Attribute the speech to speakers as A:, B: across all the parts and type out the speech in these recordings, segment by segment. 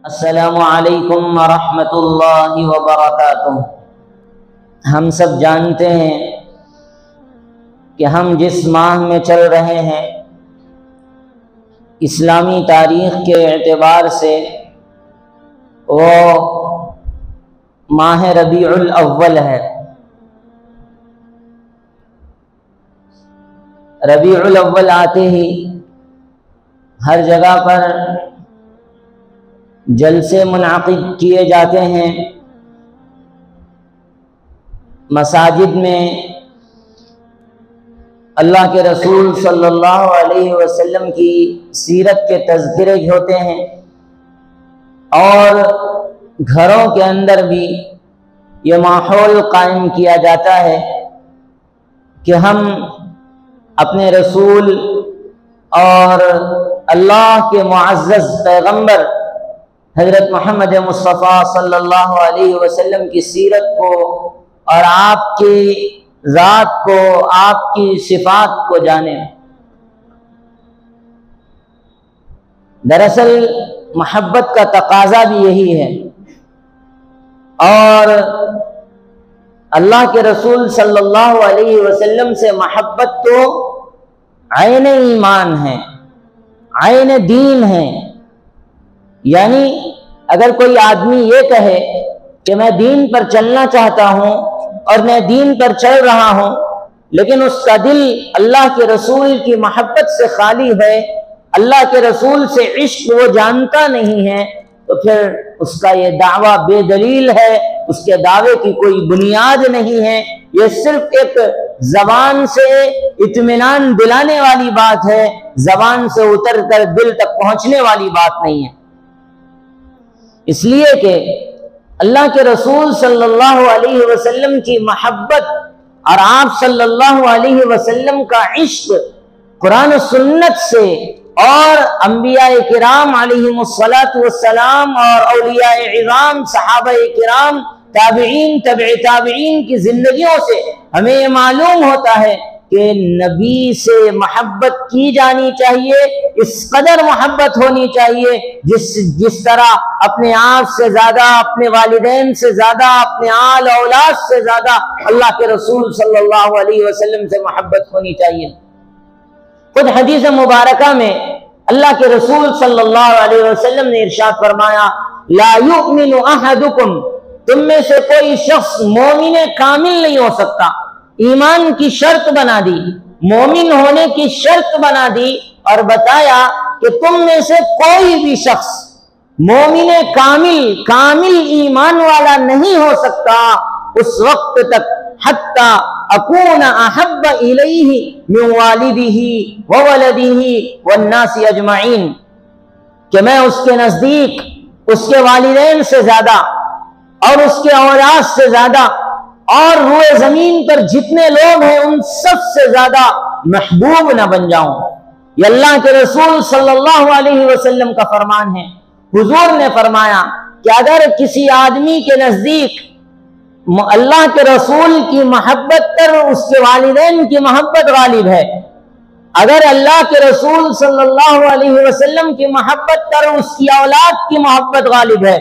A: السلام علیکم ورحمۃ اللہ وبرکاتہ۔ ہم سب جانتے ہیں کہ ہم جس ماہ میں چل رہے ہیں اسلامی تاریخ کے اعتبار سے وہ ماہ ربیع الاول ہے۔ ربیع الاول آتے ہی ہر جگہ پر جلسے منعقد کیے جاتے ہیں، مساجد میں اللہ کے رسول صلی اللہ علیہ وسلم کی سیرت کے تذکرے ہوتے ہیں، اور گھروں کے اندر بھی یہ ماحول قائم کیا جاتا ہے کہ ہم اپنے رسول اور اللہ کے معزز پیغمبر حضرت محمد مصطفیٰ صلی اللہ علیہ وسلم کی سیرت کو اور آپ کی ذات کو، آپ کی صفات کو جانیں۔ دراصل محبت کا تقاضا بھی یہی ہے، اور اللہ کے رسول صلی اللہ علیہ وسلم سے محبت تو عین ایمان ہے، عین دین ہے۔ یعنی اگر کوئی آدمی یہ کہے کہ میں دین پر چلنا چاہتا ہوں اور میں دین پر چل رہا ہوں، لیکن اس کا دل اللہ کے رسول کی محبت سے خالی ہے، اللہ کے رسول سے عشق وہ جانتا نہیں ہے، تو پھر اس کا یہ دعویٰ بے دلیل ہے، اس کے دعوے کی کوئی بنیاد نہیں ہے۔ یہ صرف ایک زبان سے اطمینان دلانے والی بات ہے، زبان سے اتر کر دل تک پہنچنے والی بات نہیں ہے۔ اس لیے کہ اللہ کے رسول صلی اللہ علیہ وسلم کی محبت اور آپ صلی اللہ علیہ وسلم کا عشق قرآن و سنت سے اور انبیاء کرام علیہم الصلاۃ والسلام اور اولیاء اعظام صحابہ کرام تابعین تبع تابعین کی زندگیوں سے ہمیں یہ معلوم ہوتا ہے کہ نبی سے محبت کی جانی چاہیے، اس قدر محبت ہونی چاہیے جس طرح اپنے آپ سے زیادہ، اپنے والدین سے زیادہ، اپنے آل اولاد سے زیادہ اللہ کے رسول صلی اللہ علیہ وسلم سے محبت ہونی چاہیے۔ خود حدیث مبارکہ میں اللہ کے رسول صلی اللہ علیہ وسلم نے ارشاد فرمایا، لا یؤمن احدکم، تم میں سے کوئی شخص مومن کامل نہیں ہو سکتا۔ ایمان کی شرط بنا دی، مومن ہونے کی شرط بنا دی، اور بتایا کہ تم میں سے کوئی بھی شخص مومن کامل ایمان والا نہیں ہو سکتا اس وقت تک حتی اکون احب الیہ من والدہ وولدہ والناس اجمعین، کہ میں اس کے نزدیک اس کے والدین سے زیادہ اور اس کے اولاد سے زیادہ اور روئے زمین پر جتنے لوگ ہیں ان سب سے زیادہ محبوب نہ بن جاؤں۔ یہ اللہ کے رسول صلی اللہ علیہ وسلم کا فرمان ہے۔ حضور نے فرمایا کہ اگر کسی آدمی کے نزدیک اللہ کے رسول کی محبت پر اس کے والدین کی محبت غالب ہے، اگر اللہ کے رسول صلی اللہ علیہ وسلم کی محبت پر اس کی اولاد کی محبت غالب ہے،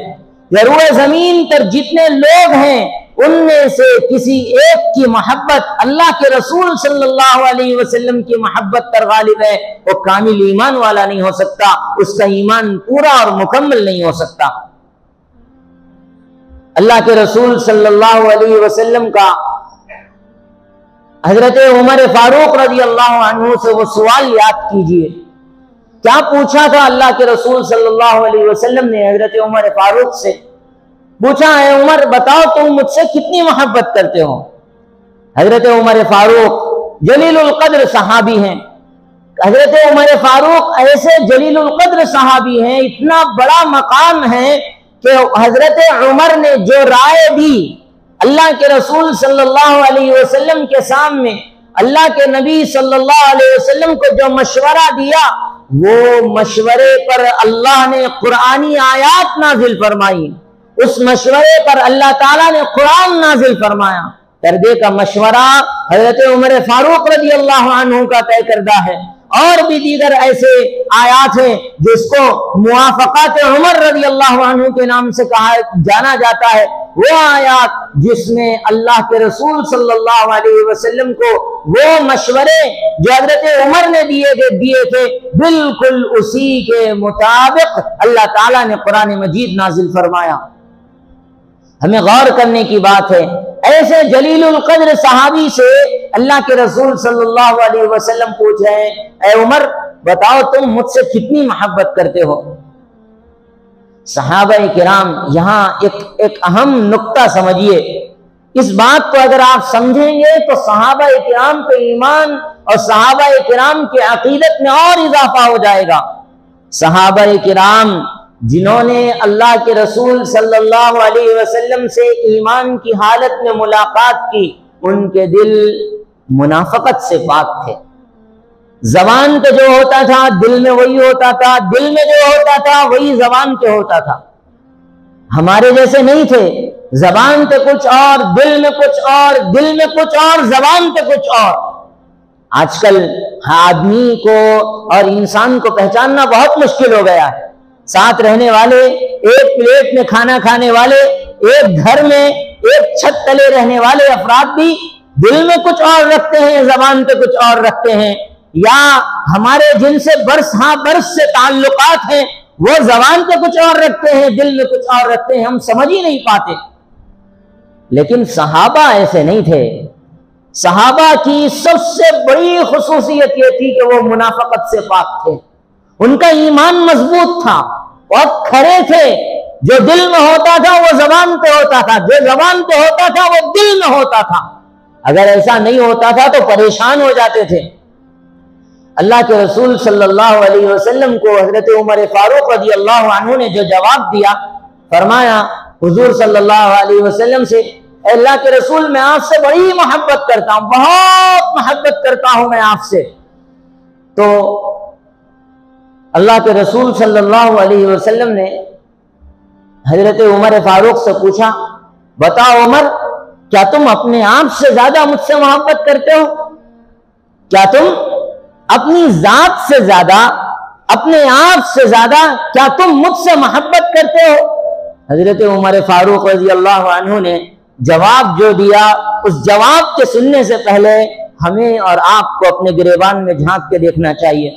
A: یا روئے زمین پر جتنے لوگ ہیں ان میں سے کسی ایک کی محبت اللہ کے رسول صلی اللہ علیہ وسلم کی محبت پر غالب ہے، وہ کامل ایمان والا نہیں ہو سکتا، اس کا ایمان پورا اور مکمل نہیں ہو سکتا۔ اللہ کے رسول صلی اللہ علیہ وسلم کا حضرت عمر فاروق رضی اللہ عنہ سے وہ سوال یاد کیجئے، کیا پوچھا تھا اللہ کے رسول صلی اللہ علیہ وسلم نے حضرت عمر فاروق سے؟ پوچھا، اے عمر بتاؤ تم مجھ سے کتنی محبت کرتے ہو؟ حضرت عمر فاروق جلیل القدر صحابی ہیں، حضرت عمر فاروق ایسے جلیل القدر صحابی ہیں، اتنا بڑا مقام ہے کہ حضرت عمر نے جو رائے دی اللہ کے رسول صلی اللہ علیہ وسلم کے سامنے، اللہ کے نبی صلی اللہ علیہ وسلم کو جو مشورہ دیا، وہ مشورے پر اللہ نے قرآنی آیات نازل فرمائی، اس مشورے پر اللہ تعالیٰ نے قرآن نازل فرمایا۔ پردے کا مشورہ حضرت عمر فاروق رضی اللہ عنہ کا طے کردہ ہے، اور بھی دیگر ایسے آیات ہیں جس کو موافقات عمر رضی اللہ عنہ کے نام سے کہا جانا جاتا ہے، وہ آیات جس میں اللہ کے رسول صلی اللہ علیہ وسلم کو وہ مشورے جو حضرت عمر نے دیے تھے بالکل اسی کے مطابق اللہ تعالیٰ نے قرآن مجید نازل فرمایا۔ ہمیں غور کرنے کی بات ہے، ایسے جلیل القدر صحابی سے اللہ کے رسول صلی اللہ علیہ وسلم پوچھ رہے ہیں، اے عمر بتاؤ تم مجھ سے کتنی محبت کرتے ہو؟ صحابہ کرام یہاں ایک اہم نقطہ سمجھیے، اس بات کو اگر آپ سمجھیں گے تو صحابہ کرام کے ایمان اور صحابہ کرام کی عقیدت میں اور اضافہ ہو جائے گا۔ صحابہ کرام جنہوں نے اللہ کے رسول صلی اللہ علیہ وسلم سے ایمان کی حالت میں ملاقات کی، ان کے دل منافقت سے پاک تھے۔ زبان پہ جو ہوتا تھا دل میں وہی ہوتا تھا، دل میں جو ہوتا تھا وہی زبان پہ ہوتا تھا۔ ہمارے جیسے نہیں تھے، زبان پہ کچھ اور، دل میں کچھ اور، دل میں کچھ اور، زبان پہ کچھ اور۔ آج کل آدمی کو اور انسان کو پہچاننا بہت مشکل ہو گیا ہے۔ ساتھ رہنے والے، ایک پلیٹ میں کھانا کھانے والے، ایک گھر میں ایک چھت تلے رہنے والے افراد بھی دل میں کچھ اور رکھتے ہیں، زبان پہ کچھ اور رکھتے ہیں، یا ہمارے جن سے برس ہاں برس سے تعلقات ہیں وہ زبان پہ کچھ اور رکھتے ہیں، دل میں کچھ اور رکھتے ہیں، ہم سمجھ ہی نہیں پاتے۔ لیکن صحابہ ایسے نہیں تھے۔ صحابہ کی سب سے بڑی خصوصیت یہ تھی کہ وہ منافقت سے پاک تھے، ان کا ایمان مضبوط تھا، بہت کھڑے تھے۔ جو دل میں ہوتا تھا وہ زبان پہ ہوتا تھا، جو زبان پہ ہوتا تھا وہ دل میں ہوتا تھا۔ اگر ایسا نہیں ہوتا تھا تو پریشان ہو جاتے تھے۔ اللہ کے رسول صلی اللہ علیہ وسلم کو حضرت عمر فاروق رضی اللہ عنہ نے جو جواب دیا، فرمایا حضور صلی اللہ علیہ وسلم سے، اے اللہ کے رسول میں آپ سے بڑی محبت کرتا ہوں، بہت محبت کرتا ہوں میں آپ سے۔ تو اللہ کے رسول صلی اللہ علیہ وسلم نے حضرت عمر فاروق سے پوچھا، بتاؤ عمر کیا تم اپنے آپ سے زیادہ مجھ سے محبت کرتے ہو؟ کیا تم اپنی ذات سے زیادہ، اپنے آپ سے زیادہ کیا تم مجھ سے محبت کرتے ہو؟ حضرت عمر فاروق رضی اللہ عنہ نے جواب جو دیا، اس جواب کے سننے سے پہلے ہمیں اور آپ کو اپنے گریبان میں جھانک کے دیکھنا چاہیے۔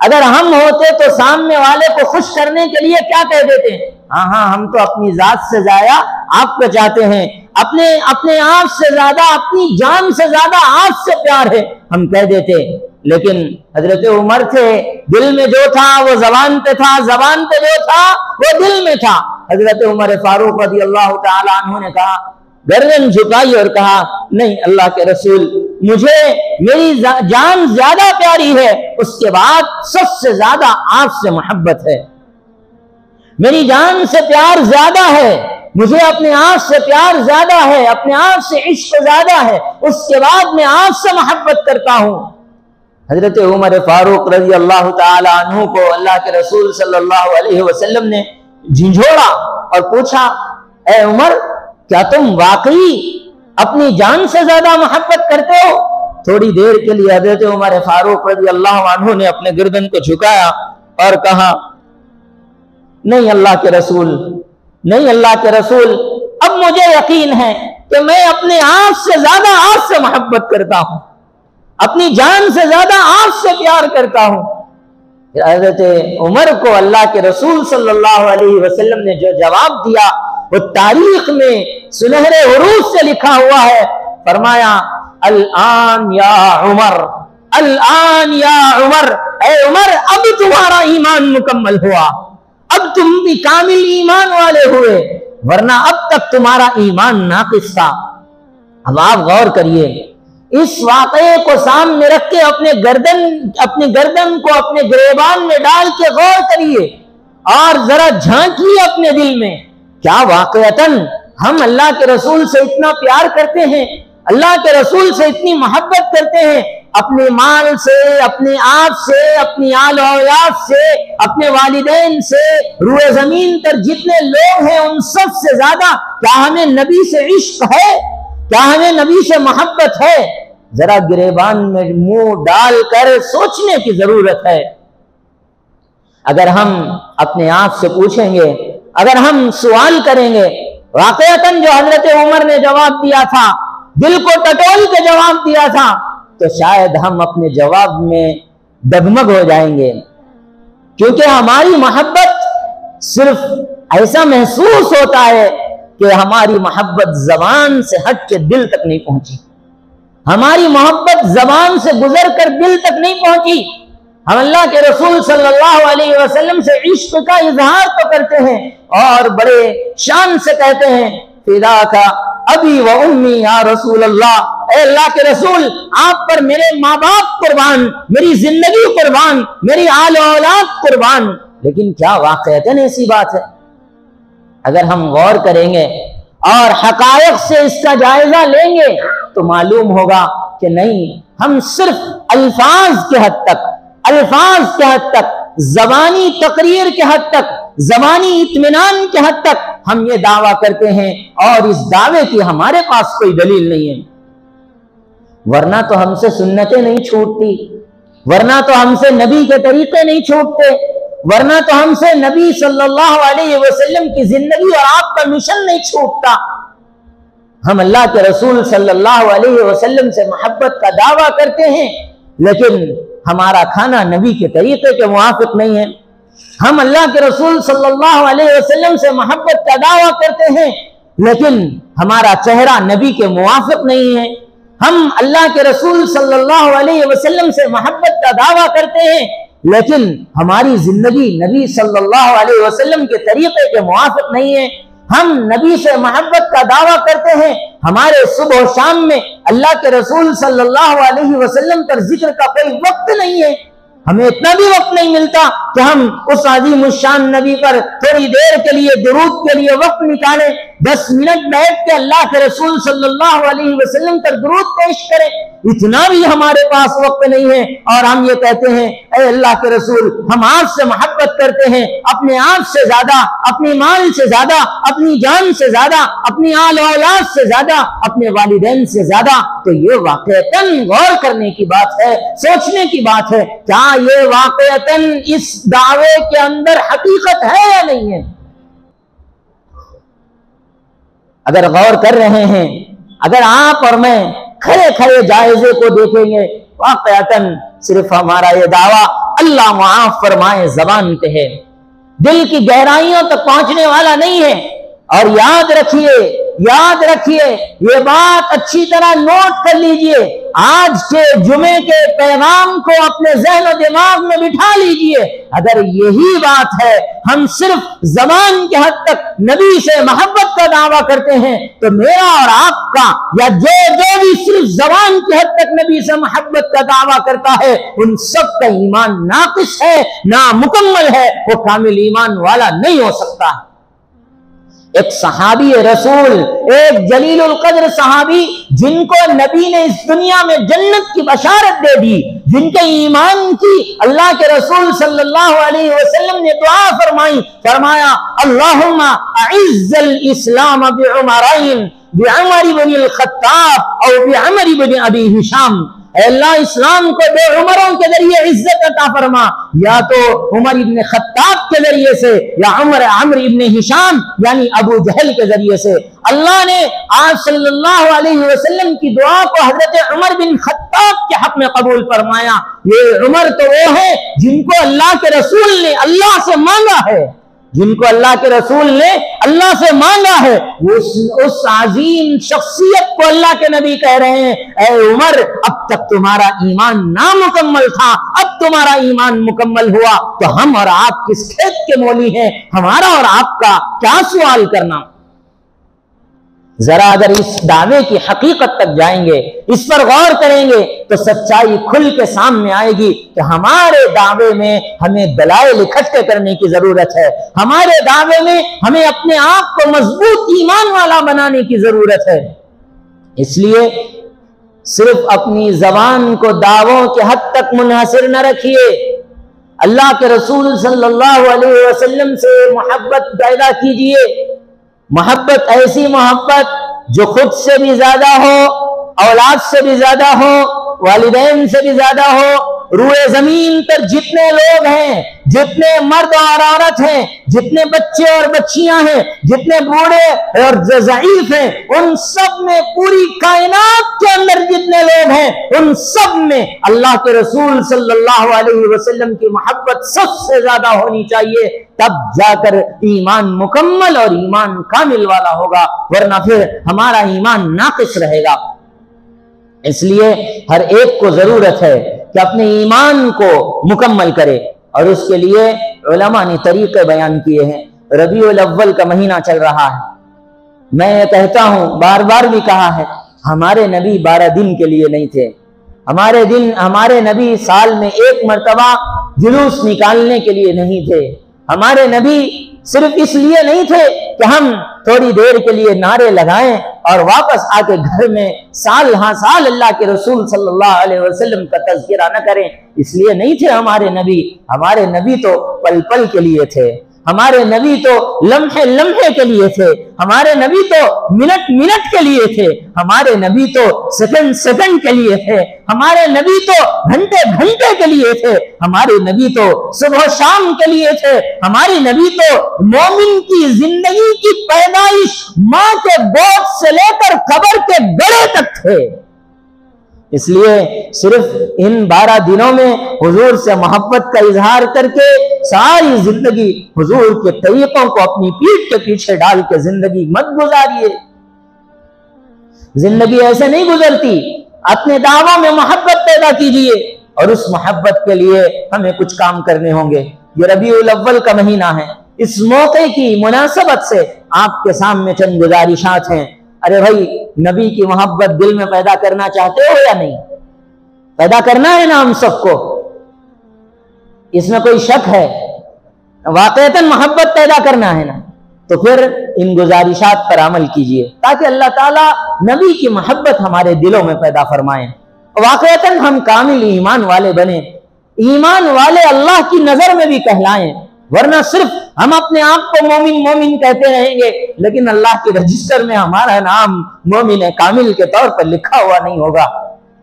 A: اگر ہم ہوتے تو سامنے والے کو خوش کرنے کے لیے کیا کہہ دیتے ہیں؟ ہاں ہم تو اپنی ذات سے زیادہ آپ کو چاہتے ہیں، اپنے آپ سے زیادہ، اپنی جان سے زیادہ آپ سے پیار ہے، ہم کہہ دیتے۔ لیکن حضرت عمر تھے، دل میں جو تھا وہ زبان پہ تھا، زبان پہ جو تھا وہ دل میں تھا۔ حضرت عمر فاروق رضی اللہ تعالی عنہ نے کہا، گردن جھکائی اور کہا، نہیں اللہ کے رسول، مجھے میری جان زیادہ پیاری ہے، اس کے بعد سب سے زیادہ آپ سے محبت ہے۔ میری جان سے پیار زیادہ ہے، مجھے اپنے آپ سے پیار زیادہ ہے، اپنے آپ سے عشق زیادہ ہے، اس کے بعد میں آپ سے محبت کرتا ہوں۔ حضرت عمر فاروق رضی اللہ تعالی عنہ کو اللہ کے رسول صلی اللہ علیہ وسلم نے جھنجھوڑا اور پوچھا، اے عمر کیا تم واقعی اپنی جان سے زیادہ محبت کرتے ہو؟ تھوڑی دیر کے لیے حضرت عمر فاروق رضی اللہ عنہ نے اپنے گردن کو جھکایا اور کہا، نہیں اللہ کے رسول، نہیں اللہ کے رسول، اب مجھے یقین ہے کہ میں اپنے آپ سے زیادہ آپ سے محبت کرتا ہوں، اپنی جان سے زیادہ آپ سے پیار کرتا ہوں۔ حضرت عمر کو اللہ کے رسول صلی اللہ علیہ وسلم نے جو جواب دیا وہ تاریخ میں سنہرے حروف سے لکھا ہوا ہے۔ فرمایا، الآن یا عمر، الآن یا عمر، اے عمر اب تمہارا ایمان مکمل ہوا، اب تم بھی کامل ایمان والے ہوئے، ورنہ اب تک تمہارا ایمان ناقص تھا۔ اب آپ غور کریے، اس واقعے کو سامنے رکھ کے اپنے گردن کو اپنے گریبان میں ڈال کے غور کریے اور ذرا جھانکیے اپنے دل میں، کیا واقعتاً ہم اللہ کے رسول سے اتنا پیار کرتے ہیں، اللہ کے رسول سے اتنی محبت کرتے ہیں، اپنے مال سے، اپنے آپ سے، اپنی آل و اولاد سے، اپنے والدین سے، روئے زمین پر جتنے لوگ ہیں ان سب سے زیادہ کیا ہمیں نبی سے عشق ہے؟ کیا ہمیں نبی سے محبت ہے؟ ذرا گریبان میں منہ ڈال کر سوچنے کی ضرورت ہے۔ اگر ہم اپنے آپ سے پوچھیں گے، اگر ہم سوال کریں گے، واقعتاً جو حضرت عمر نے جواب دیا تھا، دل کو ٹٹول کے جواب دیا تھا، تو شاید ہم اپنے جواب میں ڈگمگ ہو جائیں گے، کیونکہ ہماری محبت صرف ایسا محسوس ہوتا ہے کہ ہماری محبت زبان سے ہٹ کے دل تک نہیں پہنچی، ہماری محبت زبان سے گزر کر دل تک نہیں پہنچی۔ ہم اللہ کے رسول صلی اللہ علیہ وسلم سے عشق کا اظہار تو کرتے ہیں اور بڑے شان سے کہتے ہیں، فداک ابی و امی یا رسول اللہ، اے اللہ کے رسول آپ پر میرے ماں باپ قربان، میری زندگی قربان، میری آل و اولاد قربان۔ لیکن کیا واقعتاً ایسی بات ہے؟ اگر ہم غور کریں گے اور حقائق سے اس کا جائزہ لیں گے تو معلوم ہوگا کہ نہیں، ہم صرف الفاظ کے حد تک، زبانی تقریر کے حد تک، زبانی اطمینان کے حد تک ہم یہ دعویٰ کرتے ہیں، اور اس دعوے کی ہمارے پاس کوئی دلیل نہیں ہے۔ ورنہ تو ہم سے سنتیں نہیں چھوٹتی، ورنہ تو ہم سے نبی کے طریقے نہیں چھوٹتے، ورنہ تو ہم سے نبی صلی اللہ علیہ وسلم کی زندگی اور آپ کا مشن نہیں چھوٹتا۔ ہم اللہ کے رسول صلی اللہ علیہ وسلم سے محبت کا دعویٰ کرتے ہیں، لیکن ہمارا کھانا نبی کے طریقے کے موافق نہیں ہے۔ ہم اللہ کے رسول صلی اللہ علیہ وسلم سے محبت کا دعویٰ کرتے ہیں، لیکن ہمارا چہرہ نبی کے موافق نہیں ہے۔ ہم اللہ کے رسول صلی اللہ علیہ وسلم سے محبت کا دعویٰ کرتے ہیں، لیکن ہماری زندگی نبی صلی اللہ علیہ وسلم کے طریقے کے موافق نہیں ہے۔ ہم نبی سے محبت کا دعویٰ کرتے ہیں، ہمارے صبح و شام میں اللہ کے رسول صلی اللہ علیہ وسلم پر ذکر کا کوئی وقت نہیں ہے، ہمیں اتنا بھی وقت نہیں ملتا کہ ہم اس عظیم الشان نبی پر تھوڑی دیر کے لیے درود کے لیے وقت نکالیں، 10 منٹ بیٹھ کے اللہ کے رسول صلی اللہ علیہ وسلم پر درود پیش کریں۔ اتنا بھی ہمارے پاس وقت نہیں ہے، اور ہم یہ کہتے ہیں، اے اللہ کے رسول ہم آپ سے محبت کرتے ہیں، اپنے آپ سے زیادہ، اپنی مال سے زیادہ، اپنی جان سے زیادہ، اپنی آل و اولاد سے زیادہ، اپنے والدین سے زیادہ۔ تو یہ واقعتاً غور کرنے کی بات ہے، سوچنے کی بات ہے، کیا یہ واقعتاً اس دعوے کے اندر حقیقت ہے یا نہیں ہے؟ اگر غور کر رہے ہیں، اگر آپ اور میں کھڑے کھڑے جائزے کو دیکھیں گے، واقعتاً صرف ہمارا یہ دعویٰ اللہ معاف فرمائے زبان پہ ہے، دل کی گہرائیوں تک پہنچنے والا نہیں ہے۔ اور یاد رکھیے یہ بات اچھی طرح نوٹ کر لیجئے، آج کے جمعے کے پیغام کو اپنے ذہن و دماغ میں بٹھا لیجئے۔ اگر یہی بات ہے، ہم صرف زبان کے حد تک نبی سے محبت کا دعویٰ کرتے ہیں، تو میرا اور آپ کا، یا جو بھی صرف زبان کے حد تک نبی سے محبت کا دعویٰ کرتا ہے، ان سب کا ایمان ناقص ہے، نامکمل ہے، وہ کامل ایمان والا نہیں ہو سکتا۔ ایک صحابی رسول، ایک جلیل القدر صحابی، جن کو نبی نے اس دنیا میں جنت کی بشارت دے دی، جن کے ایمان کی اللہ کے رسول صلی اللہ علیہ وسلم نے دعا فرمائی، فرمایا اللہم اعز الاسلام بعمرین، بعمر بن الخطاب او بعمر بن ابی ہشام۔ اے اللہ اسلام کو 2 عمروں کے ذریعے عزت عطا فرما، یا تو عمر ابن خطاب کے ذریعے سے، یا عمر ابن ہشام یعنی ابو جہل کے ذریعے سے۔ اللہ نے آپ صلی اللہ علیہ وسلم کی دعا کو حضرت عمر بن خطاب کے حق میں قبول فرمایا۔ یہ عمر تو وہ ہے جن کو اللہ کے رسول نے اللہ سے مانگا ہے، جن کو اللہ کے رسول نے اللہ سے مانگا ہے۔ اس عظیم شخصیت کو اللہ کے نبی کہہ رہے ہیں، اے عمر اب تک تمہارا ایمان نامکمل تھا، اب تمہارا ایمان مکمل ہوا، تو ہم اور آپ کس کھیت کے مولی ہیں، ہمارا اور آپ کا کیا سوال کرنا۔ ذرا اگر اس دعوے کی حقیقت تک جائیں گے، اس پر غور کریں گے، تو سچائی کھل کے سامنے آئے گی کہ ہمارے دعوے میں ہمیں دلائل اکٹھے کرنے کی ضرورت ہے، ہمارے دعوے میں ہمیں اپنے آپ کو مضبوط ایمان والا بنانے کی ضرورت ہے۔ اس لیے صرف اپنی زبان کو دعووں کے حد تک منحصر نہ رکھیے، اللہ کے رسول صلی اللہ علیہ وسلم سے محبت پیدا کیجئے، محبت ایسی محبت جو خود سے بھی زیادہ ہو، اولاد سے بھی زیادہ ہو، والدین سے بھی زیادہ ہو، روئے زمین پر جتنے لوگ ہیں، جتنے مرد اور عورت ہیں، جتنے بچے اور بچیاں ہیں، جتنے بوڑھے اور ضعیف ہیں، ان سب میں، پوری کائنات کے اندر جتنے لوگ ہیں، ان سب میں اللہ کے رسول صلی اللہ علیہ وسلم کی محبت سب سے زیادہ ہونی چاہیے، تب جا کر ایمان مکمل اور ایمان کامل والا ہوگا، ورنہ پھر ہمارا ایمان ناقص رہے گا۔ اس لیے ہر ایک کو ضرورت ہے کہ اپنے ایمان کو مکمل کرے، اور اس کے لیے علماء نے طریقے بیان کیے ہیں۔ ربیع الاول کا مہینہ چل رہا ہے، میں یہ کہتا ہوں، بار بار بھی کہا ہے، ہمارے نبی 12 دن کے لیے نہیں تھے، ہمارے نبی سال میں ایک مرتبہ جلوس نکالنے کے لیے نہیں تھے، ہمارے نبی صرف اس لیے نہیں تھے کہ ہم تھوڑی دیر کے لیے نعرے لگائیں اور واپس آ کے گھر میں سال ہاں سال اللہ کے رسول صلی اللہ علیہ وسلم کا تذکرہ نہ کریں، اس لیے نہیں تھے ہمارے نبی تو پل پل کے لیے تھے، ہمارے نبی تو لمحے لمحے کے لیے تھے، ہمارے نبی تو منٹ منٹ کے لیے تھے، ہمارے نبی تو سیکنڈ سیکنڈ کے لیے تھے، ہمارے نبی تو گھنٹے گھنٹے کے لیے تھے، ہمارے نبی تو صبح شام کے لیے تھے، ہمارے نبی تو مومن کی زندگی کی پیدائش ماں کے گود سے لے کر قبر کے گڑے تک تھے۔ اس لیے صرف ان 12 دنوں میں حضور سے محبت کا اظہار کر کے ساری زندگی حضور کے طریقوں کو اپنی پیٹھ کے پیچھے ڈال کے زندگی مت گزاریے۔ زندگی ایسے نہیں گزرتی، اپنے دعووں میں محبت پیدا کیجیے، اور اس محبت کے لیے ہمیں کچھ کام کرنے ہوں گے۔ یہ ربیع الاول کا مہینہ ہے، اس موقع کی مناسبت سے آپ کے سامنے چند گزارشات ہیں۔ ارے بھائی، نبی کی محبت دل میں پیدا کرنا چاہتے ہو یا نہیں؟ پیدا کرنا ہے نا ہم سب کو، اس میں کوئی شک ہے؟ واقعتاً محبت پیدا کرنا ہے نا، تو پھر ان گزارشات پر عمل کیجئے تاکہ اللہ تعالیٰ نبی کی محبت ہمارے دلوں میں پیدا فرمائیں، واقعتاً ہم کامل ایمان والے بنیں، ایمان والے اللہ کی نظر میں بھی کہلائیں، ورنہ صرف ہم اپنے آپ کو مومن مومن کہتے رہیں گے، لیکن اللہ کے رجسٹر میں ہمارا نام مومن کامل کے طور پر لکھا ہوا نہیں ہوگا۔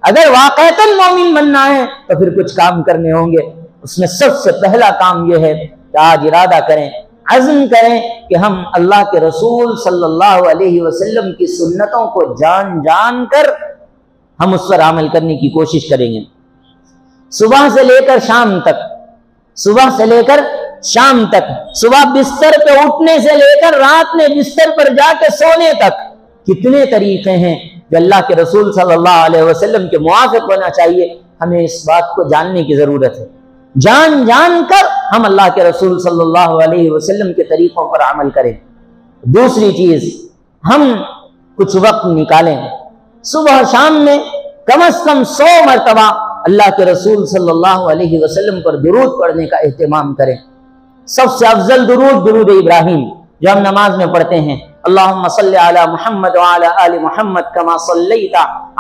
A: اگر واقعتاً مومن بننا ہے تو پھر کچھ کام کرنے ہوں گے، اس میں سب سے پہلا کام یہ ہے کہ آج ارادہ کریں، عزم کریں کہ ہم اللہ کے رسول صلی اللہ علیہ وسلم کی سنتوں کو جان جان کر ہم اس پر عمل کرنے کی کوشش کریں گے۔ صبح سے لے کر شام تک، صبح بستر پہ اٹھنے سے لے کر رات میں بستر پر جا کے سونے تک کتنے طریقے ہیں کہ اللہ کے رسول صلی اللہ علیہ وسلم کے موافق ہونا چاہیے۔ ہمیں اس بات کو جاننے کی ضرورت ہے، جان جان کر ہم اللہ کے رسول صلی اللہ علیہ وسلم کے طریقوں پر عمل کریں۔ دوسری چیز، ہم کچھ وقت نکالیں، صبح شام میں کم از کم 100 مرتبہ اللہ کے رسول صلی اللہ علیہ وسلم پر درود پڑھنے کا اہتمام کریں۔ سب سے افضل درود ابراہیم جو ہم نماز میں پڑھتے ہیں، اللہم صلی علی محمد وعلی آل محمد کما صلیت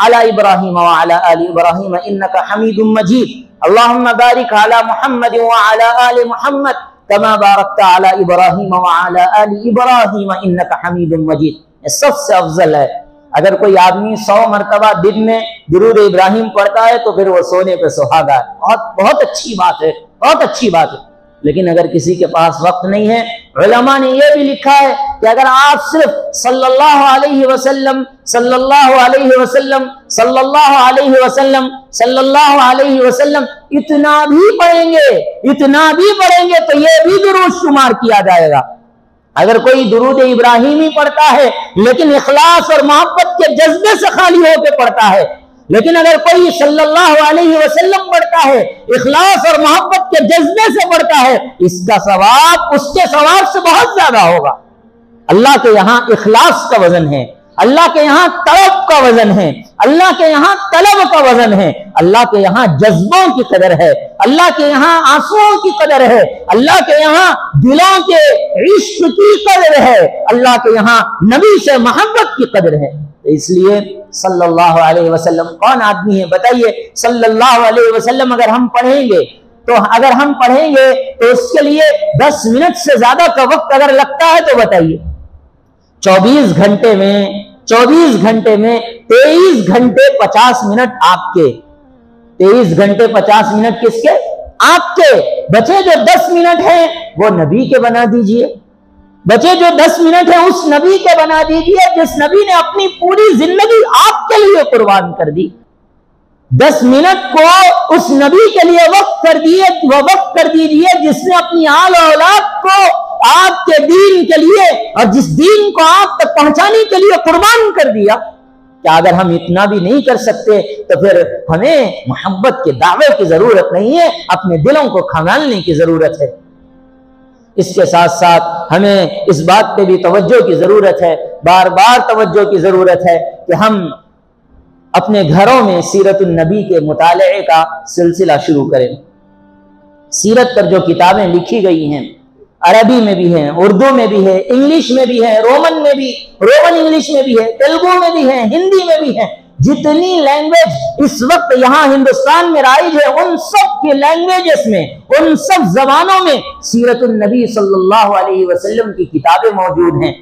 A: علی ابراہیم وعلی آل ابراہیم انکا حمید مجید، اللہم بارک علی محمد وعلی آل محمد کما بارکت علی ابراہیم وعلی آل ابراہیم انکا حمید مجید۔ یہ سب سے افضل ہے۔ اگر کوئی آدمی 100 مرتبہ دن میں درود ابراہیم پڑھتا ہے تو پھر وہ سونے پہ سہاگا ہے، بہت اچھی بات ہے، بہت اچھی بات ہے۔ لیکن اگر کسی کے پاس وقت نہیں ہے، علماء نے یہ بھی لکھا ہے کہ اگر آپ صرف صلی اللہ علیہ وسلم صلی اللہ علیہ وسلم صلی اللہ علیہ وسلم صلی اللہ علیہ وسلم اتنا بھی پڑھیں گے تو یہ بھی درود شمار کیا جائے گا۔ اگر کوئی درود ابراہیمی پڑھتا ہے لیکن اخلاص اور محبت کے جذبے سے خالی ہو کے پڑھتا ہے، لیکن اگر کوئی صلی اللہ علیہ وسلم پڑھتا ہے، اخلاص اور محبت کے جذبے سے پڑھتا ہے، اس کا ثواب اس کے ثواب سے بہت زیادہ ہوگا۔ اللہ کے یہاں اخلاص کا وزن ہے، اللہ کے یہاں طلب کا وزن ہے، اللہ کے یہاں طلب کا وزن ہے، اللہ کے یہاں جذبوں کی قدر ہے، اللہ کے یہاں آنسوؤں کی قدر ہے، اللہ کے یہاں دلوں کے عشق کی قدر ہے، اللہ کے یہاں نبی سے محبت کی قدر ہے۔ اس لیے صلی اللہ علیہ وسلم کون آدمی ہے بتائیے؟ صلی اللہ علیہ وسلم اگر ہم پڑھیں گے تو اس کے لیے 10 منٹ سے زیادہ کا وقت اگر لگتا ہے تو بتائیے 24 گھنٹے میں 24 گھنٹے میں 23 گھنٹے 50 منٹ آپ کے، 23 گھنٹے 50 منٹ کس کے؟ آپ کے۔ بچے جو 10 منٹ ہیں وہ نبی کے بنا دیجئے، بچے جو 10 منٹ ہیں اس نبی کے بنا دیجئے جس نبی نے اپنی پوری زندگی آپ کے لیے قربان کر دی۔ 10 منٹ کو اس نبی کے لیے وقف کر دیجئے جس نے اپنی آل و اولاد کو آپ کے دین کے لیے اور جس دین کو آپ تک پہنچانے کے لیے قربان کر دیا۔ کیا اگر ہم اتنا بھی نہیں کر سکتے تو پھر ہمیں محبت کے دعوے کی ضرورت نہیں ہے، اپنے دلوں کو کھنگالنے کی ضرورت ہے۔ اس کے ساتھ ساتھ ہمیں اس بات پہ بھی توجہ کی ضرورت ہے، بار بار توجہ کی ضرورت ہے کہ ہم اپنے گھروں میں سیرت النبی کے مطالعے کا سلسلہ شروع کریں۔ سیرت پر جو کتابیں لکھی گئی ہیں، عربی میں بھی ہیں، اردو میں بھی ہے، انگلش میں بھی ہے، رومن انگلش میں بھی ہے، تیلگو میں بھی ہے، ہندی میں بھی ہے، جتنی لینگویج اس وقت یہاں ہندوستان میں رائج ہے ان سب کی لینگویجز میں، ان سب زبانوں میں سیرت النبی صلی اللہ علیہ وسلم کی کتابیں موجود ہیں۔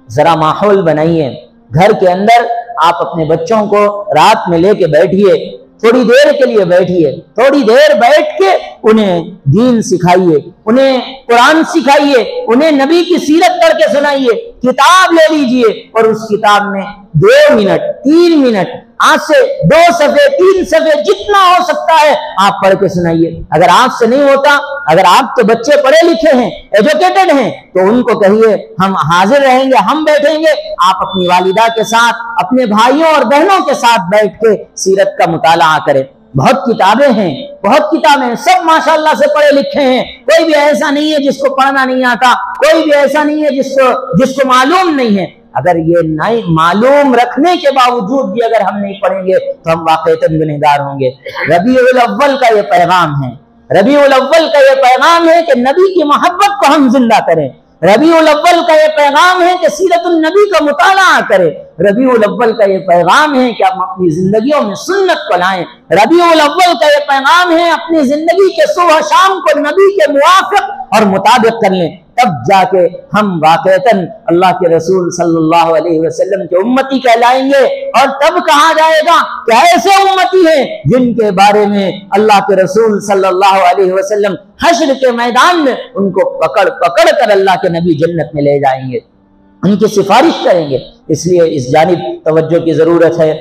A: ذرا ماحول بنائیے، گھر کے اندر آپ اپنے بچوں کو رات میں لے کے بیٹھیے، تھوڑی دیر کے لیے بیٹھیے، تھوڑی دیر بیٹھ کے انہیں دین سکھائیے، انہیں قرآن سکھائیے، انہیں نبی کی سیرت پڑھ کے سنائیے۔ کتاب لے لیجئے اور اس کتاب میں 2 منٹ 3 منٹ آج سے 2 صفحے 3 صفحے جتنا ہو سکتا ہے آپ پڑھ کے سنائیے۔ اگر آپ سے نہیں ہوتا، اگر آپ کے بچے پڑھے لکھے ہیں، ایجوکیٹڈ ہیں، تو ان کو کہیے ہم حاضر رہیں گے، ہم بیٹھیں گے، آپ اپنی والدہ کے ساتھ، اپنے بھائیوں اور بہنوں کے ساتھ بیٹھ کے سیرت کا مطالعہ کریں۔ بہت کتابیں ہیں، سب ماشاءاللہ سے پڑھے لکھے ہیں، کوئی بھی ایسا نہیں ہے جس کو پڑھنا نہیں آتا، کوئی بھی ایسا نہیں ہے جس کو معلوم نہیں ہے۔ اگر یہ نہیں معلوم رکھنے کے باوجود بھی اگر ہم نہیں پڑھیں گے تو ہم واقعتاً گنہگار ہوں گے۔ ربیع الاول کا یہ پیغام ہے، ربیع الاول کا یہ پیغام ہے کہ نبی کی محبت کو ہم زندہ کریں۔ ربیع الاول کا یہ پیغام ہے کہ سیرت النبی کا مطالعہ کریں۔ ربیع الاول کا یہ پیغام ہے کہ ہم اپنی زندگیوں میں سنت کو لائیں۔ ربیع الاول کا یہ پیغام ہے اپنی زندگی کے صبح شام کو نبی کے موافق اور مطابق کر لیں، تب جا کے ہم واقعتاً اللہ کے رسول صلی اللہ علیہ وسلم کے امتی کہلائیں گے، اور تب کہا جائے گا کہ ایسے امتی ہیں جن کے بارے میں اللہ کے رسول صلی اللہ علیہ وسلم حشر کے میدان میں ان کو پکڑ کر اللہ کے نبی جنت میں لے جائیں گے، ان کی سفارش کریں گے۔ اس لیے اس جانب توجہ کی ضرورت ہے۔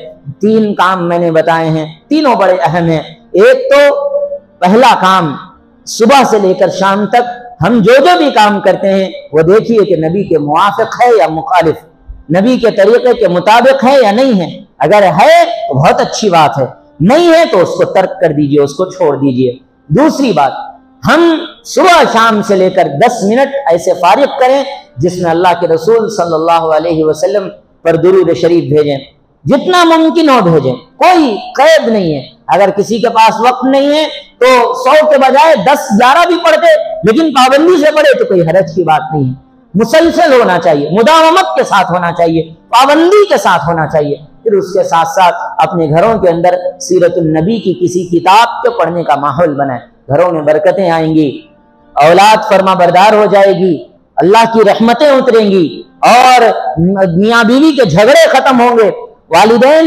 A: 3 کام میں نے بتائے ہیں، تینوں بڑے اہم ہیں۔ ایک تو پہلا کام، صبح سے لے کر شام تک ہم جو بھی کام کرتے ہیں وہ دیکھیے کہ نبی کے موافق ہے یا مخالف، نبی کے طریقے کے مطابق ہے یا نہیں ہے۔ اگر ہے تو بہت اچھی بات ہے، نہیں ہے تو اس کو ترک کر دیجئے، اس کو چھوڑ دیجئے۔ دوسری بات، ہم صبح شام سے لے کر 10 منٹ ایسے فارغ کریں جس میں اللہ کے رسول صلی اللہ علیہ وسلم پر درود شریف بھیجیں، جتنا ممکن ہو بھیجیں، کوئی قید نہیں ہے۔ اگر کسی کے پاس وقت نہیں ہے تو 100 کے بجائے 10 11 بھی پڑھ دے، لیکن پابندی سے پڑھے تو کوئی حرج کی بات نہیں ہے۔ مسلسل ہونا چاہیے، مداومت کے ساتھ ہونا چاہیے، پابندی کے ساتھ ہونا چاہیے۔ پھر اس کے ساتھ ساتھ اپنے گھروں کے اندر سیرت النبی کی کسی کتاب کے پڑھنے کا ماحول بنائیں، گھروں میں برکتیں آئیں گی، اولاد فرما بردار ہو جائے گی، اللہ کی رحمتیں اتریں گی، اور میاں بیوی کے جھگڑے ختم ہوں گے، والدین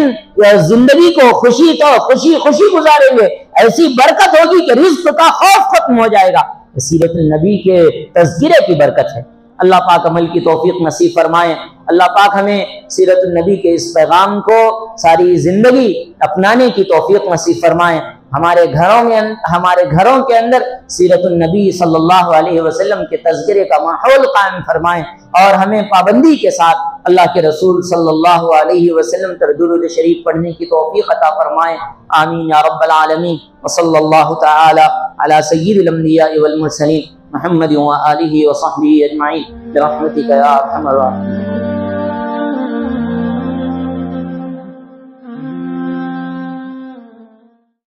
A: زندگی کو خوشی گزاریں گے، ایسی برکت ہوگی کہ رزق کا خوف ختم ہو جائے گا۔ سیرت النبی کے تذکرے کی برکت ہے۔ اللہ پاک عمل کی توفیق نصیب فرمائے۔ اللہ پاک ہمیں سیرت النبی کے اس پیغام کو ساری زندگی اپنانے کی توفیق نصیب فرمائے۔ ہمارے گھروں کے اندر سیرت النبی صلی اللہ علیہ وسلم کے تذکرے کا ماحول قائم فرمائیں، اور ہمیں پابندی کے ساتھ اللہ کے رسول صلی اللہ علیہ وسلم پر درود شریف پڑھنے کی توفیق عطا فرمائیں۔ آمین یا رب العالمین۔ وصلی اللہ تعالی علی سید الانبیاء والمرسلین محمد وآلہ وصحبہ اجمعین برحمتک یا ارحم الراحمین۔